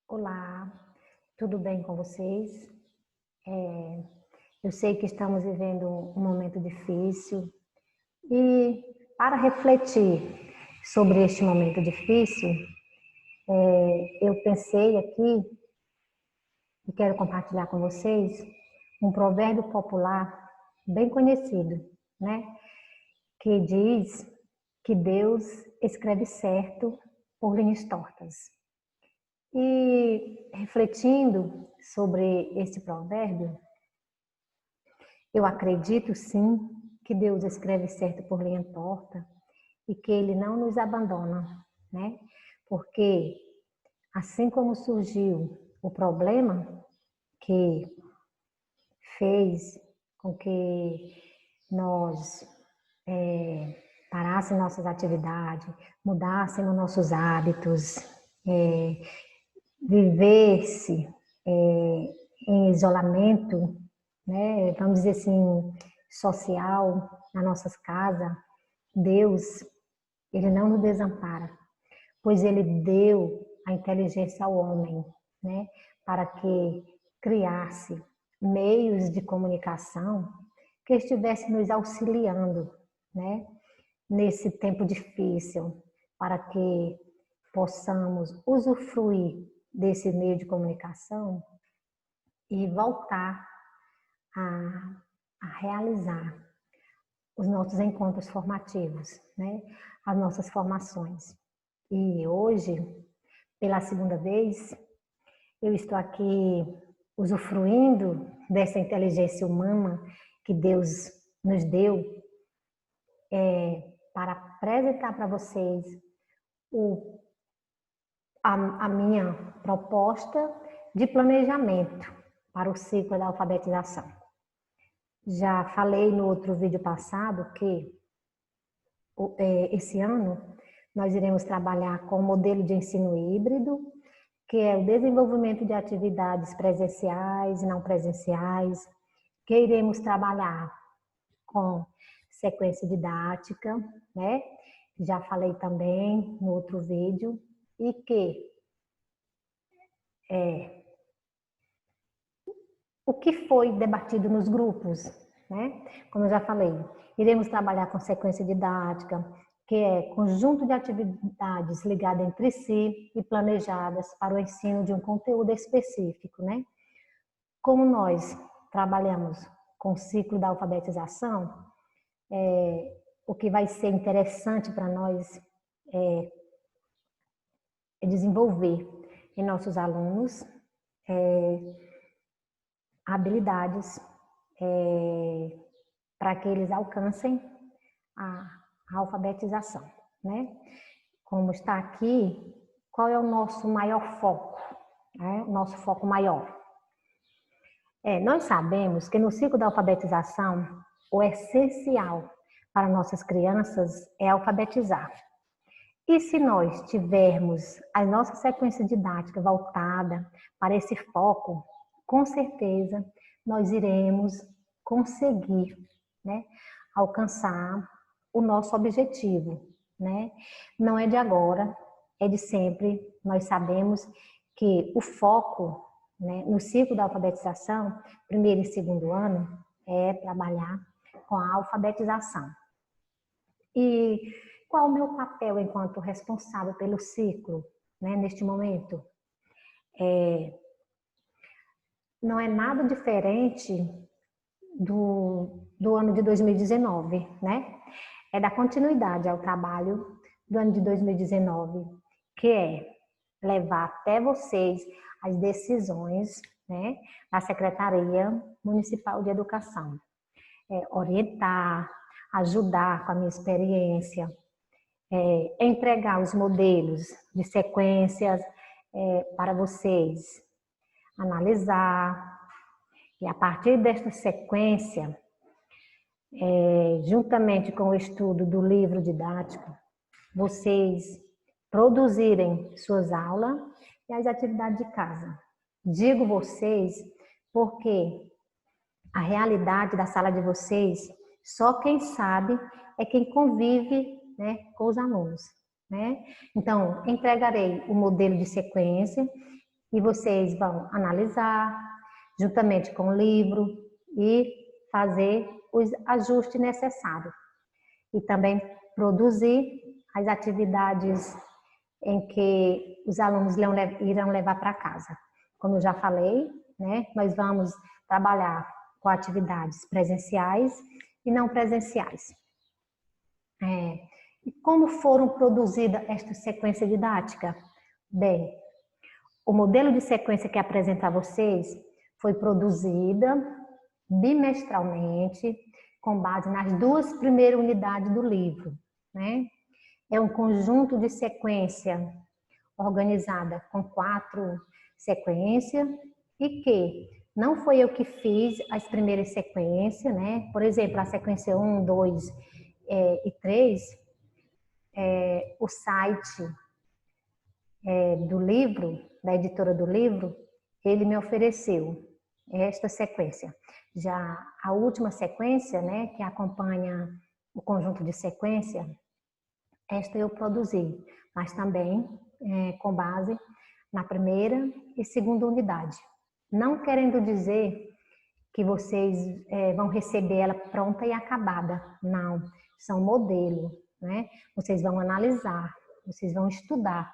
Olá, tudo bem com vocês? Eu sei que estamos vivendo um momento difícil e para refletir sobre este momento difícil, eu pensei aqui e quero compartilhar com vocês um provérbio popular bem conhecido, né? Que diz que Deus escreve certo por linhas tortas. E refletindo sobre esse provérbio, eu acredito sim que Deus escreve certo por linha torta e que Ele não nos abandona, né? Porque assim como surgiu o problema que fez com que nós parássemos nossas atividades, mudássemos nossos hábitos, vivesse em isolamento, né, vamos dizer assim, social, nas nossas casas, Deus, Ele não nos desampara, pois Ele deu a inteligência ao homem, né, para que criasse meios de comunicação que estivesse nos auxiliando, né, nesse tempo difícil, para que possamos usufruir desse meio de comunicação e voltar a realizar os nossos encontros formativos, né? As nossas formações. E hoje, pela segunda vez, eu estou aqui usufruindo dessa inteligência humana que Deus nos deu para apresentar para vocês a minha proposta de planejamento para o ciclo da alfabetização. Já falei no outro vídeo passado que esse ano nós iremos trabalhar com o modelo de ensino híbrido, que é o desenvolvimento de atividades presenciais e não presenciais, que iremos trabalhar com sequência didática, né? Já falei também no outro vídeo, e que o que foi debatido nos grupos, né? Como eu já falei, iremos trabalhar com sequência didática, que é conjunto de atividades ligadas entre si e planejadas para o ensino de um conteúdo específico, né? Como nós trabalhamos com o ciclo da alfabetização, o que vai ser interessante para nós é desenvolver em nossos alunos habilidades para que eles alcancem a alfabetização, né? Como está aqui, qual é o nosso maior foco, né? O nosso foco maior. Nós sabemos que no ciclo da alfabetização, o essencial para nossas crianças é alfabetizar. E se nós tivermos a nossa sequência didática voltada para esse foco, com certeza nós iremos conseguir, né, alcançar o nosso objetivo, né? Não é de agora, é de sempre. Nós sabemos que o foco, né, no ciclo da alfabetização, primeiro e segundo ano, é trabalhar com a alfabetização. E qual o meu papel enquanto responsável pelo ciclo, né, neste momento? Não é nada diferente do ano de 2019, né? É da continuidade ao trabalho do ano de 2019, que é levar até vocês as decisões, né, da Secretaria Municipal de Educação. Orientar, ajudar com a minha experiência, entregar os modelos de sequências para vocês analisar, e a partir desta sequência, juntamente com o estudo do livro didático, vocês produzirem suas aulas e as atividades de casa. Digo vocês porque a realidade da sala de vocês, só quem sabe é quem convive, né, com os alunos, né? Então, entregarei o modelo de sequência e vocês vão analisar juntamente com o livro e fazer os ajustes necessários. E também produzir as atividades em que os alunos irão levar para casa. Como eu já falei, né, nós vamos trabalhar com atividades presenciais e não presenciais. E como foram produzida esta sequência didática? Bem, o modelo de sequência que apresento a vocês foi produzida bimestralmente com base nas 2 primeiras unidades do livro, né? É um conjunto de sequência organizada com 4 sequências e que não foi eu que fiz as primeiras sequências, né? Por exemplo, a sequência 1, 2 e 3, o site do livro, da editora do livro, ele me ofereceu esta sequência. Já a última sequência, né, que acompanha o conjunto de sequência, esta eu produzi, mas também com base na primeira e segunda unidade. Não querendo dizer que vocês vão receber ela pronta e acabada, não. São modelos, né? Vocês vão analisar, vocês vão estudar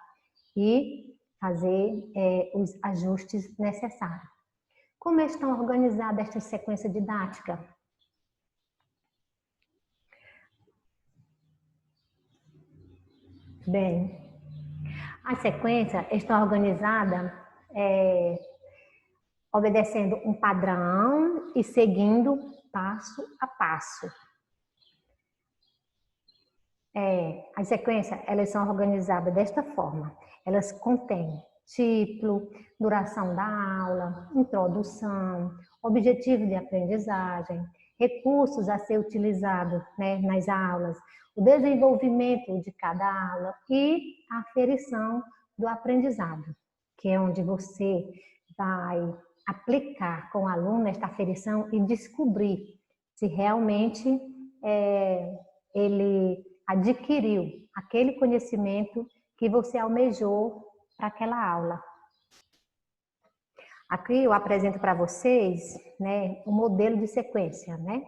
e fazer os ajustes necessários. Como estão organizadas esta sequência didática? Bem, a sequência está organizada obedecendo um padrão e seguindo passo a passo. As sequências, elas são organizadas desta forma. Elas contêm título, duração da aula, introdução, objetivo de aprendizagem, recursos a ser utilizados, né, nas aulas, o desenvolvimento de cada aula e a aferição do aprendizado, que é onde você vai aplicar com o aluno esta aferição e descobrir se realmente ele adquiriu aquele conhecimento que você almejou para aquela aula. Aqui eu apresento para vocês, né, o modelo de sequência, né?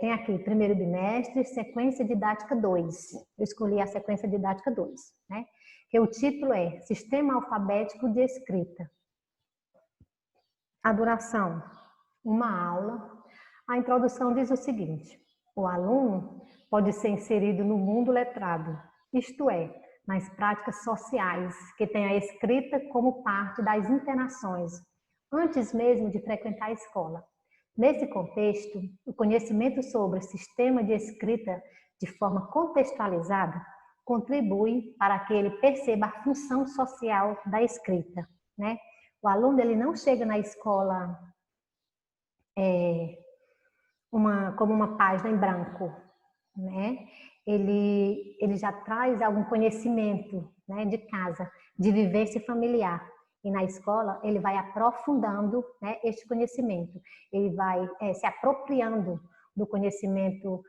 Tem aqui, primeiro bimestre, sequência didática 2. Eu escolhi a sequência didática 2, né? Que o título é Sistema Alfabético de Escrita. A duração, uma aula. A introdução diz o seguinte: o aluno pode ser inserido no mundo letrado, isto é, nas práticas sociais, que tem a escrita como parte das interações, antes mesmo de frequentar a escola. Nesse contexto, o conhecimento sobre o sistema de escrita de forma contextualizada contribui para que ele perceba a função social da escrita, né? O aluno ele não chega na escola como uma página em branco, né? Ele já traz algum conhecimento, né, de casa, de vivência familiar. E na escola ele vai aprofundando, né, este conhecimento. Ele vai se apropriando do conhecimento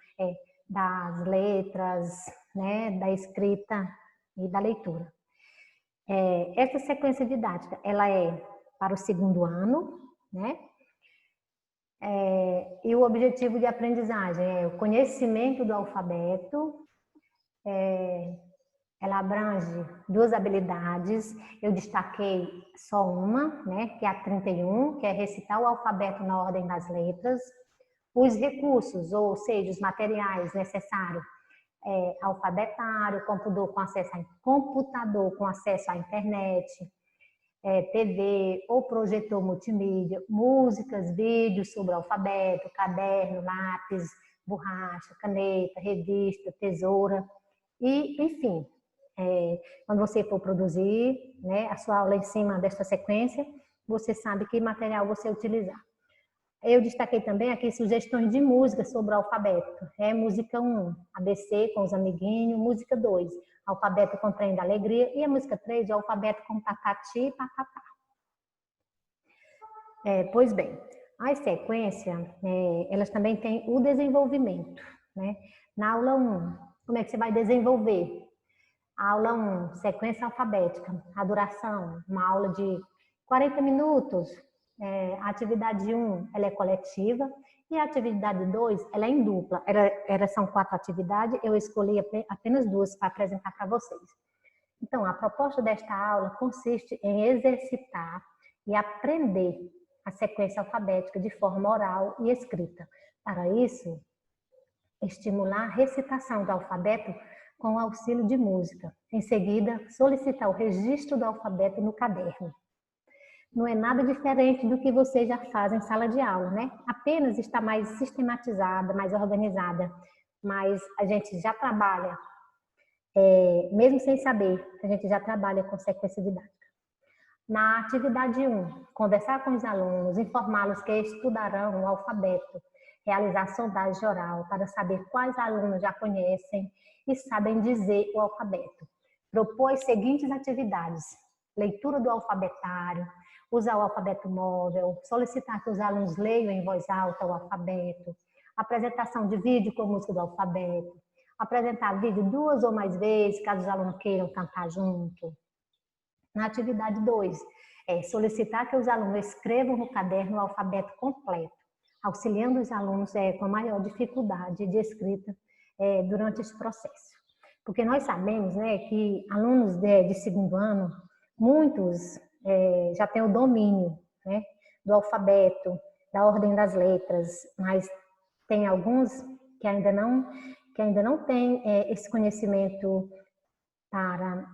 das letras, né, da escrita e da leitura. Essa sequência didática, ela é para o 2º ano, né? E o objetivo de aprendizagem é o conhecimento do alfabeto. Ela abrange 2 habilidades, eu destaquei só uma, né, que é a 31, que é recitar o alfabeto na ordem das letras. Os recursos, ou seja, os materiais necessários, alfabetário, computador com acesso à internet, TV ou projetor multimídia, músicas, vídeos sobre o alfabeto, caderno, lápis, borracha, caneta, revista, tesoura e, enfim, quando você for produzir, né, a sua aula em cima desta sequência, você sabe que material você utilizar. Eu destaquei também aqui sugestões de música sobre o alfabeto. Música 1, ABC com os amiguinhos. Música 2, alfabeto com trem da alegria. E a música 3, o alfabeto com patati e patatá. Pois bem, as sequências, elas também têm o desenvolvimento, né? Na aula 1, como é que você vai desenvolver? A aula 1, sequência alfabética. A duração, uma aula de 40 minutos, a atividade 1, ela é coletiva, e a atividade 2, ela é em dupla. São 4 atividades, eu escolhi apenas 2 para apresentar para vocês. Então, a proposta desta aula consiste em exercitar e aprender a sequência alfabética de forma oral e escrita. Para isso, estimular a recitação do alfabeto com o auxílio de música. Em seguida, solicitar o registro do alfabeto no caderno. Não é nada diferente do que vocês já fazem em sala de aula, né? Apenas está mais sistematizada, mais organizada, mas a gente já trabalha, mesmo sem saber, a gente já trabalha com sequência didática. Na atividade 1, conversar com os alunos, informá-los que estudarão o alfabeto, realizar sondagem oral para saber quais alunos já conhecem e sabem dizer o alfabeto. Propor as seguintes atividades: leitura do alfabetário, usar o alfabeto móvel, solicitar que os alunos leiam em voz alta o alfabeto, apresentação de vídeo com música do alfabeto, apresentar vídeo 2 ou mais vezes, caso os alunos queiram cantar junto. Na atividade 2, solicitar que os alunos escrevam no caderno o alfabeto completo, auxiliando os alunos com maior dificuldade de escrita durante esse processo. Porque nós sabemos, né, que alunos de segundo ano, muitos já têm o domínio, né, do alfabeto, da ordem das letras, mas tem alguns que ainda não têm esse conhecimento para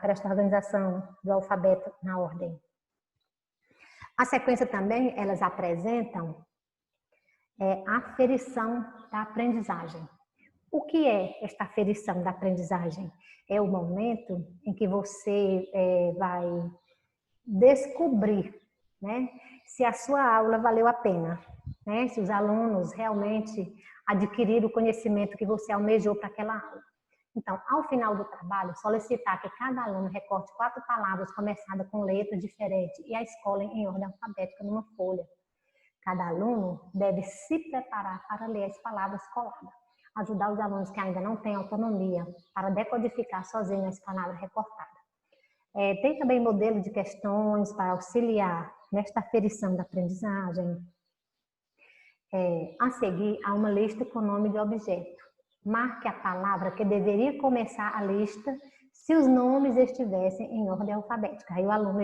esta organização do alfabeto na ordem. A sequência também, elas apresentam a aferição da aprendizagem. O que é esta aferição da aprendizagem? É o momento em que você vai descobrir, né, se a sua aula valeu a pena, né, se os alunos realmente adquiriram o conhecimento que você almejou para aquela aula. Então, ao final do trabalho, solicitar que cada aluno recorte 4 palavras começadas com letras diferentes e a escolhem em ordem alfabética numa folha. Cada aluno deve se preparar para ler as palavras coladas. Ajudar os alunos que ainda não têm autonomia para decodificar sozinhos as palavras recortadas. Tem também modelo de questões para auxiliar nesta aferição da aprendizagem. A seguir, há uma lista com nome de objeto. Marque a palavra que deveria começar a lista se os nomes estivessem em ordem alfabética. Aí o aluno,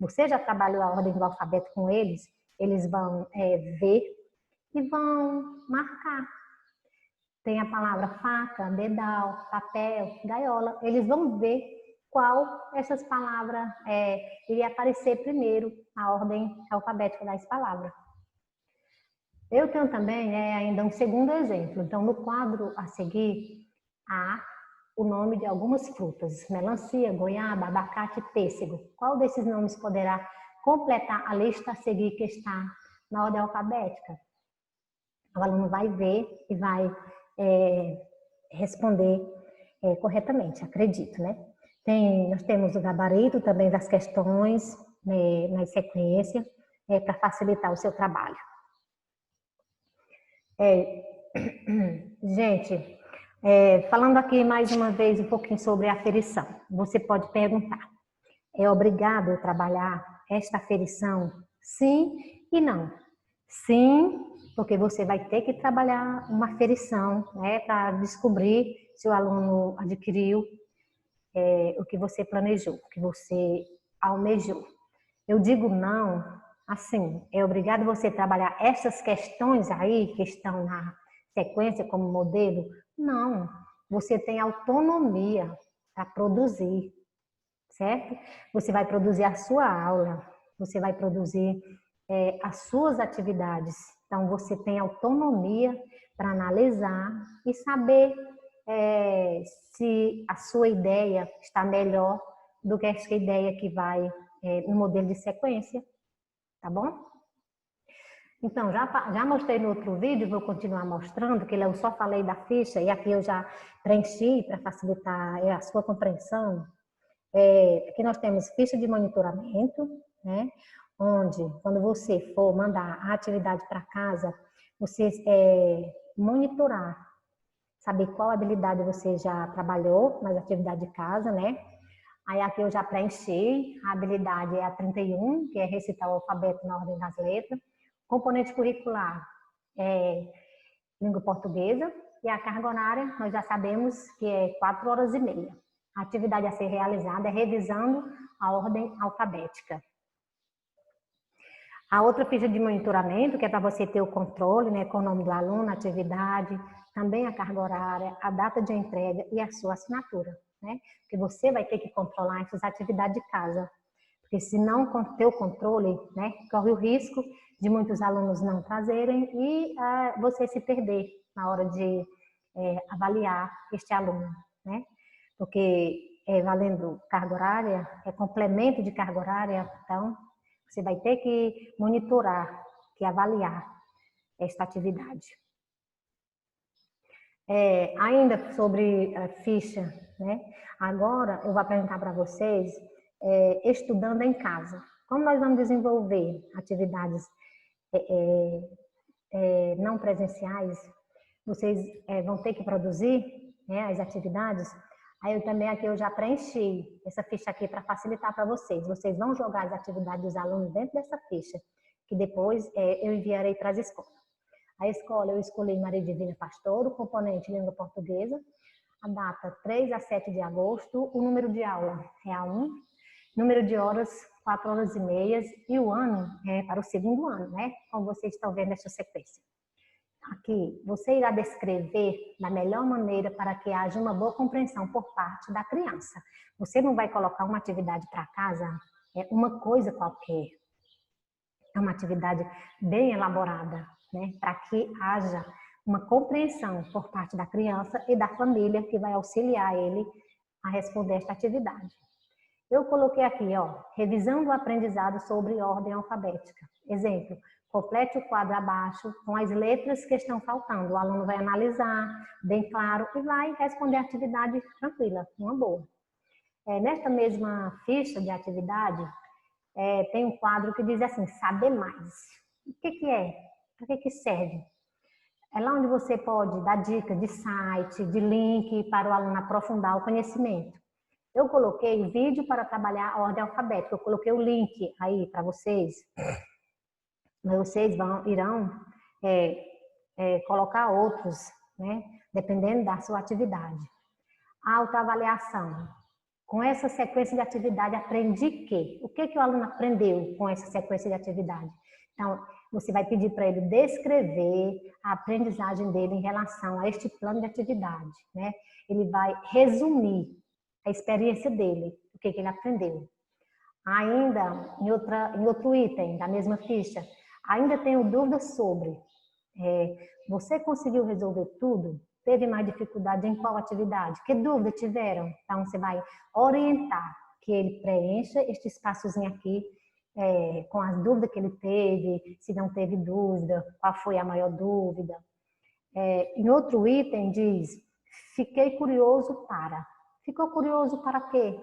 você já trabalhou a ordem do alfabeto com eles, eles vão ver e vão marcar. Tem a palavra faca, dedal, papel, gaiola. Eles vão ver qual essas palavras iria aparecer primeiro na ordem alfabética das palavras. Eu tenho também ainda um segundo exemplo. Então, no quadro a seguir, há o nome de algumas frutas: melancia, goiaba, abacate, pêssego. Qual desses nomes poderá completar a lista a seguir que está na ordem alfabética? O aluno vai ver e vai responder corretamente, acredito, né? Nós temos o gabarito também das questões na sequência, para facilitar o seu trabalho. Gente, falando aqui mais uma vez um pouquinho sobre a aferição, você pode perguntar: é obrigado trabalhar esta aferição? Sim e não. Sim, porque você vai ter que trabalhar uma aferição, né, para descobrir se o aluno adquiriu o que você planejou, o que você almejou. Eu digo não, assim, é obrigado você trabalhar essas questões aí que estão na sequência como modelo? Não, você tem autonomia para produzir, certo? Você vai produzir a sua aula, você vai produzir as suas atividades. Então, você tem autonomia para analisar e saber se a sua ideia está melhor do que essa ideia que vai no modelo de sequência, tá bom? Então, já mostrei no outro vídeo, vou continuar mostrando, que eu só falei da ficha e aqui eu já preenchi para facilitar a sua compreensão. Aqui nós temos ficha de monitoramento, né? Onde, quando você for mandar a atividade para casa, você monitorar, saber qual habilidade você já trabalhou nas atividades de casa, né? Aí aqui eu já preenchi, a habilidade é a 31, que é recitar o alfabeto na ordem das letras. Componente curricular é língua portuguesa. E a carga horária, nós já sabemos que é 4 horas e meia. A atividade a ser realizada é revisando a ordem alfabética. A outra ficha de monitoramento, que é para você ter o controle, né, com o nome do aluno, a atividade, também a carga horária, a data de entrega e a sua assinatura, né? Porque você vai ter que controlar essas atividades de casa. Porque se não ter o controle, né, corre o risco de muitos alunos não trazerem e você se perder na hora de avaliar este aluno, né? Porque valendo carga horária, é complemento de carga horária, então você vai ter que monitorar, que avaliar esta atividade. Ainda sobre a ficha, né? Agora eu vou apresentar para vocês estudando em casa. Como nós vamos desenvolver atividades não presenciais, vocês vão ter que produzir, né, as atividades. Aí eu já preenchi essa ficha aqui para facilitar para vocês. Vocês vão jogar as atividades dos alunos dentro dessa ficha, que depois eu enviarei para as escolas. A escola eu escolhi Maria Divina Pastor, o componente língua portuguesa, a data 3 a 7 de agosto, o número de aula é A1, número de horas 4 horas e meia e o ano é para o segundo ano, né? Como vocês estão vendo essa sequência. Aqui, você irá descrever da melhor maneira para que haja uma boa compreensão por parte da criança. Você não vai colocar uma atividade para casa, uma coisa qualquer. É uma atividade bem elaborada, né? Para que haja uma compreensão por parte da criança e da família que vai auxiliar ele a responder esta atividade. Eu coloquei aqui, ó, revisando o aprendizado sobre ordem alfabética. Exemplo, complete o quadro abaixo com as letras que estão faltando. O aluno vai analisar, bem claro, e vai responder a atividade tranquila, uma boa. Nesta mesma ficha de atividade, tem um quadro que diz assim, saber mais. O que é? Para que serve? É lá onde você pode dar dica de site, de link para o aluno aprofundar o conhecimento. Eu coloquei vídeo para trabalhar a ordem alfabética. Eu coloquei o link aí para vocês. Vocês irão colocar outros, né? Dependendo da sua atividade. Autoavaliação. Com essa sequência de atividade, aprendi quê? O que o aluno aprendeu com essa sequência de atividade? Então, você vai pedir para ele descrever a aprendizagem dele em relação a este plano de atividade, né? Ele vai resumir a experiência dele, o que ele aprendeu. Ainda, em outro item da mesma ficha, ainda tenho dúvidas sobre, você conseguiu resolver tudo? Teve mais dificuldade em qual atividade? Que dúvida tiveram? Então, você vai orientar que ele preencha este espaçozinho aqui, com as dúvidas que ele teve, se não teve dúvida, qual foi a maior dúvida. Em outro item diz, fiquei curioso para. Ficou curioso para quê?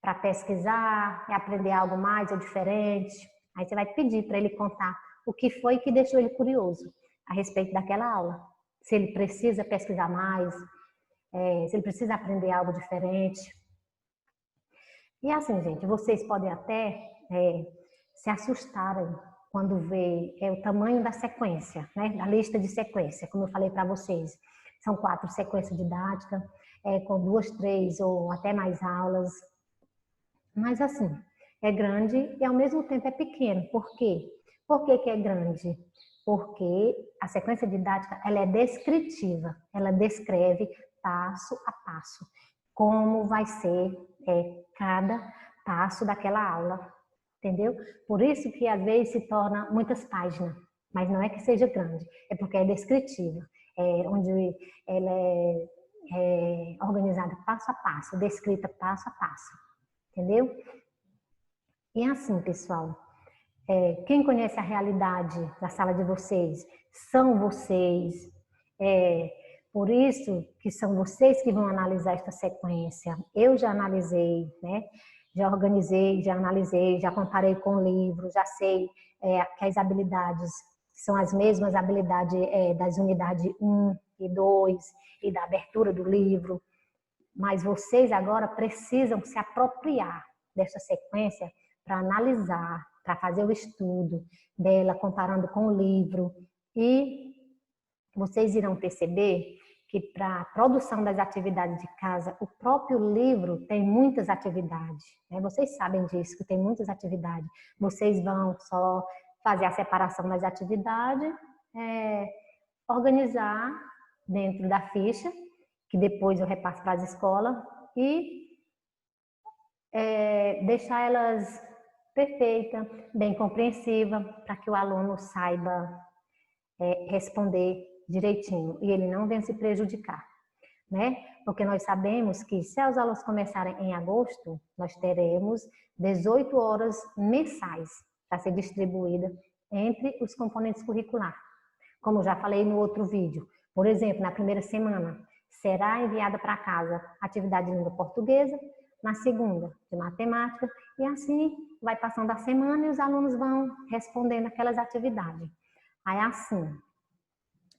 Para pesquisar, aprender algo mais ou diferente. Aí você vai pedir para ele contar o que foi que deixou ele curioso a respeito daquela aula. Se ele precisa pesquisar mais, se ele precisa aprender algo diferente. E assim, gente, vocês podem até se assustarem quando vê o tamanho da sequência, né? Da lista de sequência, como eu falei para vocês. São 4 sequências didáticas, com 2, 3 ou até mais aulas. Mas assim, é grande e ao mesmo tempo é pequeno. Por quê? Por que é grande? Porque a sequência didática ela é descritiva, ela descreve passo a passo como vai ser cada passo daquela aula, entendeu? Por isso que às vezes se torna muitas páginas, mas não é que seja grande, é porque é descritiva, onde ela é organizada passo a passo, descrita passo a passo, entendeu? E assim, pessoal, quem conhece a realidade da sala de vocês são vocês. Por isso que são vocês que vão analisar esta sequência. Eu já analisei, né? Já organizei, já analisei, já comparei com o livro, já sei que as habilidades são as mesmas habilidades das unidades 1 e 2 e da abertura do livro. Mas vocês agora precisam se apropriar dessa sequência para analisar, para fazer o estudo dela, comparando com o livro. E vocês irão perceber que para a produção das atividades de casa, o próprio livro tem muitas atividades, né? Vocês sabem disso, que tem muitas atividades. Vocês vão só fazer a separação das atividades, organizar dentro da ficha, que depois eu repasso para as escolas, e deixar elas perfeitas, bem compreensivas, para que o aluno saiba responder direitinho e ele não venha se prejudicar, né? Porque nós sabemos que se as aulas começarem em agosto, nós teremos 18 horas mensais para ser distribuída entre os componentes curriculares. Como já falei no outro vídeo, por exemplo, na primeira semana será enviada para casa atividade de língua portuguesa, na segunda de matemática, e assim vai passando a semana e os alunos vão respondendo aquelas atividades. Aí assim,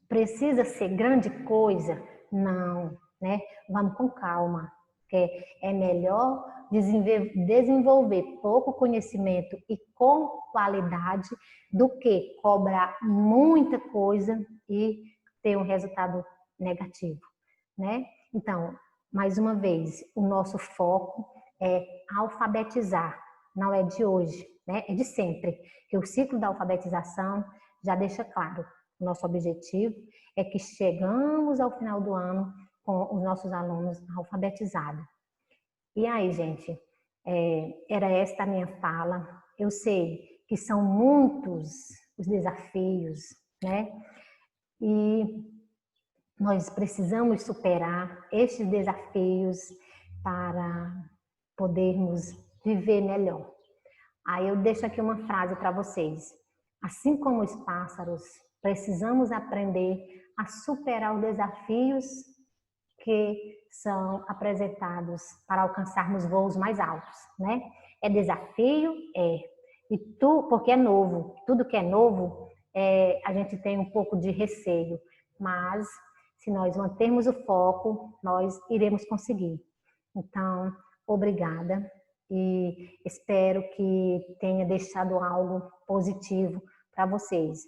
precisa ser grande coisa? Não, né? Vamos com calma, porque é melhor desenvolver pouco conhecimento e com qualidade do que cobrar muita coisa e ter um resultado negativo, né? Então, mais uma vez, o nosso foco é alfabetizar, não é de hoje, né? É de sempre, que o ciclo da alfabetização já deixa claro. Nosso objetivo é que chegamos ao final do ano com os nossos alunos alfabetizados. E aí, gente, era esta a minha fala. Eu sei que são muitos os desafios, né? E nós precisamos superar estes desafios para podermos viver melhor. Aí eu deixo aqui uma frase para vocês. Assim como os pássaros, precisamos aprender a superar os desafios que são apresentados para alcançarmos voos mais altos, né? É desafio? Porque é novo. Tudo que é novo, a gente tem um pouco de receio. Mas, se nós mantermos o foco, nós iremos conseguir. Então, obrigada. E espero que tenha deixado algo positivo para vocês.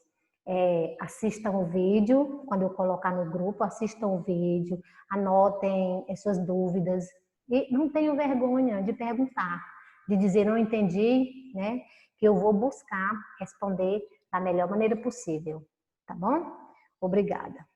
Assistam o vídeo, quando eu colocar no grupo, assistam o vídeo, anotem as suas dúvidas e não tenham vergonha de perguntar, de dizer não entendi, né? Que eu vou buscar responder da melhor maneira possível, tá bom? Obrigada.